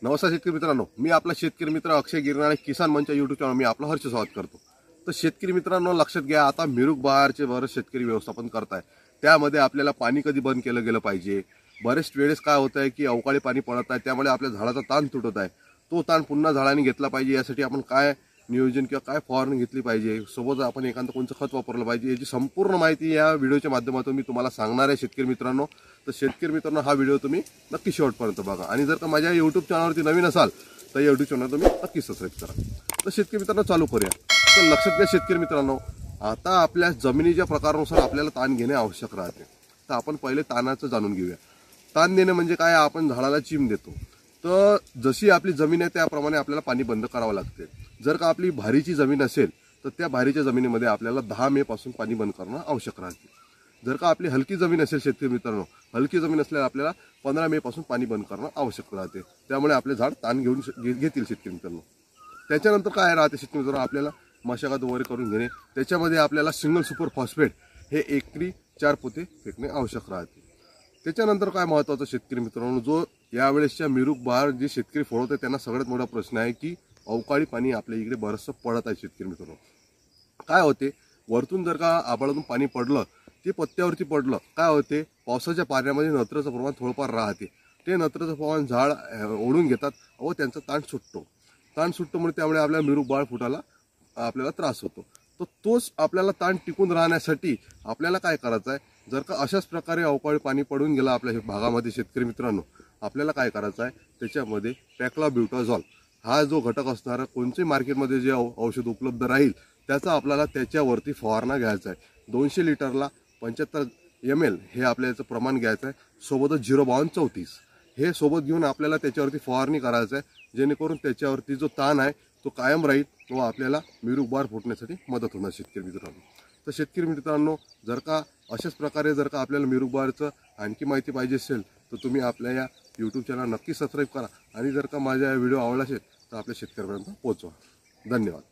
नमस्कार शेतकरी मित्रांनो, मी आपला शेतकरी मित्र अक्षय गिरनाळे किसान मंच यूट्यूब चॅनल मी आपलं हर्ष स्वागत करतो। तर शेतकरी मित्रांनो लक्षात घ्या, आता मिरुक बहारचे बरेच शेतकरी व्यवस्थापन करताय, त्यामध्ये आपल्याला पाणी कधी बंद केलं गेलं पाहिजे। बरेच वेळेस काय होत आहे की अवकाळी पाणी पडत आहे, त्यामुळे आपल्या झाडाचा ताण तुटत आहे, तो ताण पुन्हा झाडाने घेतला पाहिजे। यासाठी आपण काय नियोजन किंवा काय फवारणी घेतली पाहिजे, सोबत आपण एखादं कोणतं खत वापरलं पाहिजे, याची संपूर्ण माहिती या व्हिडिओच्या माध्यमातून मी तुम्हाला सांगणार आहे शेतकरी मित्रांनो। तर शेतकरी मित्रांनो हा व्हिडिओ तुम्ही नक्की शेवटपर्यंत बघा, आणि जर का माझ्या यूट्यूब चॅनलवरती नवीन असाल तर यूट्यूब चॅनल तुम्ही नक्की सबस्क्राईब करा। तर शेतकरी मित्रांनो चालू करूया। तर लक्षात घ्या शेतकरी मित्रांनो, आता आपल्या जमिनीच्या प्रकारानुसार आपल्याला ताण घेणे आवश्यक राहते। तर आपण पहिले ताणाचं जाणून घेऊया। ताण देणे म्हणजे काय, आपण झाडाला चिम देतो, तर जशी आपली जमीन आहे त्याप्रमाणे आपल्याला पाणी बंद करावं लागते। जर का आपली भारीची जमीन असेल तर त्या भारीच्या जमिनीमध्ये आपल्याला 10 मे पासून पाणी बंद करणं आवश्यक राहते। जर का आपली हलकी जमीन असेल शेतकरी मित्रांनो, हलकी जमीन असल्यास आपल्याला 15 मे पासून पाणी बंद करणं आवश्यक राहते। त्यामुळे आपले झाड ताण घेतील शेतकरी मित्रांनो। त्याच्यानंतर काय राहते शेतकरी मित्रांनो, आपल्याला मशागत वगैरे करून घेणे, त्याच्यामध्ये आपल्याला सिंगल सुपर फॉस्फेट हे एकरी 4 पोते फेकणे आवश्यक राहते। त्याच्यानंतर काय महत्त्वाचं शेतकरी मित्रांनो, जो यावेळेसच्या मिरुक बहार जे शेतकरी फोडवते त्यांना सगळ्यात मोठा प्रश्न आहे की अवकाळी पाणी आपल्या इकडे बरंचसं पडत आहे शेतकरी मित्रांनो। काय होते, वरतून जर का आभाळातून पाणी पडलं ते पत्त्यावरती पडलं, काय होते, पावसाच्या पाण्यामध्ये नत्राचं प्रमाण थोडंफार राहते, ते नत्राचं प्रमाण झाड ओढून घेतात व त्यांचा ताण सुटतो। ताण सुटतो त्यामुळे आपल्याला मिरुक बहार फुटायला आपल्याला त्रास होतो। तर तोच आपल्याला ताण टिकून राहण्यासाठी आपल्याला काय करायचं आहे, जर का अशाच प्रकारे अवकाळी पाणी पडून गेलं आपल्या भागामध्ये शेतकरी मित्रांनो, आपल्याला काय करायचं आहे, त्याच्यामध्ये पॅक्लोब्युटाझोल हा जो घटक असणारा कोणत्याही मार्केटमध्ये जे औषध उपलब्ध राहील त्याचा आपल्याला त्याच्यावरती फवारणा घ्यायचा आहे। 200 लिटरला 75 ml हे आपल्याचं प्रमाण घ्यायचं आहे, सोबतच 05234 हे सोबत घेऊन आपल्याला त्याच्यावरती फवारणी करायचं आहे, जेणेकरून त्याच्यावरती जो ताण आहे तो कायम राहील व आपल्याला मिरुक बहार फुटण्यासाठी मदत होणार शेतकरी मित्रांनो। तर शेतकरी मित्रांनो, जर का अशाच प्रकारे जर का आपल्याला मिरुक बहारचं आणखी माहिती पाहिजे असेल तर तुम्ही आपल्या या यूट्यूब चॅनल नक्की सबस्क्राईब करा, आणि जर का माझा व्हिडिओ आवडला असेल तर आपल्या शेतकऱ्यांपर्यंत पोहोचवा। धन्यवाद।